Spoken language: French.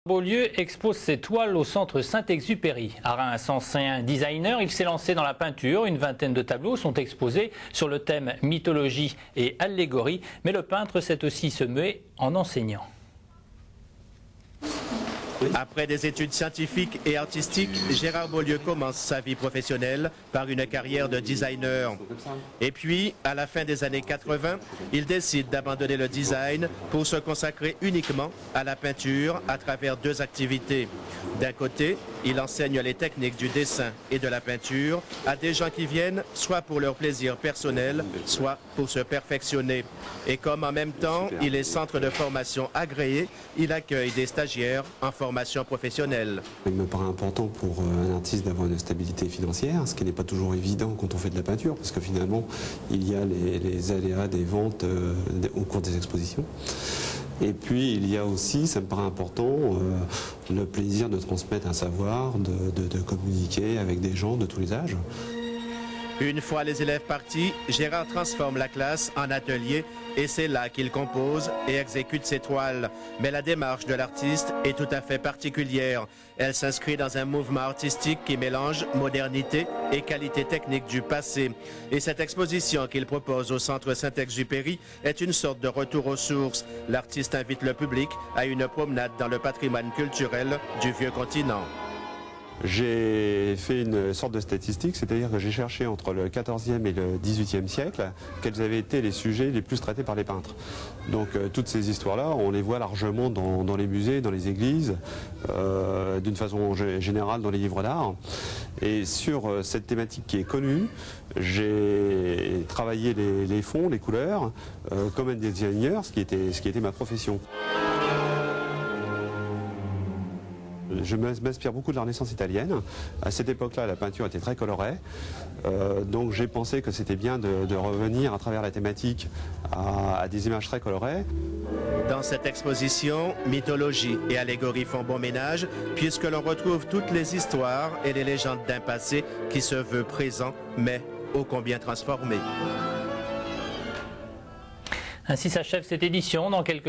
Beaulieu expose ses toiles au centre Saint-Exupéry. À Reims, ancien designer, il s'est lancé dans la peinture. Une vingtaine de tableaux sont exposés sur le thème mythologie et allégorie. Mais le peintre s'est aussi semé en enseignant. Après des études scientifiques et artistiques, Gérard Beaulieu commence sa vie professionnelle par une carrière de designer. Et puis, à la fin des années 80, il décide d'abandonner le design pour se consacrer uniquement à la peinture à travers deux activités. D'un côté, il enseigne les techniques du dessin et de la peinture à des gens qui viennent soit pour leur plaisir personnel, soit pour se perfectionner. Et comme en même temps, il est centre de formation agréé, il accueille des stagiaires en formation professionnelle. Il me paraît important pour un artiste d'avoir une stabilité financière, ce qui n'est pas toujours évident quand on fait de la peinture, parce que finalement, il y a les aléas des ventes au cours des expositions. Et puis, il y a aussi, ça me paraît important, le plaisir de transmettre un savoir, de communiquer avec des gens de tous les âges. Une fois les élèves partis, Gérard transforme la classe en atelier et c'est là qu'il compose et exécute ses toiles. Mais la démarche de l'artiste est tout à fait particulière. Elle s'inscrit dans un mouvement artistique qui mélange modernité et qualité technique du passé. Et cette exposition qu'il propose au centre Saint-Exupéry est une sorte de retour aux sources. L'artiste invite le public à une promenade dans le patrimoine culturel du vieux continent. J'ai fait une sorte de statistique, c'est-à-dire que j'ai cherché entre le XIVe et le XVIIIe siècle quels avaient été les sujets les plus traités par les peintres. Donc toutes ces histoires-là, on les voit largement dans les musées, dans les églises, d'une façon générale dans les livres d'art. Et sur cette thématique qui est connue, j'ai travaillé les fonds, les couleurs, comme un designer, ce qui était ma profession. Je m'inspire beaucoup de la Renaissance italienne. À cette époque-là, la peinture était très colorée. Donc j'ai pensé que c'était bien de revenir à travers la thématique à des images très colorées. Dans cette exposition, mythologie et allégorie font bon ménage, puisque l'on retrouve toutes les histoires et les légendes d'un passé qui se veut présent, mais ô combien transformé. Ainsi s'achève cette édition. Dans quelques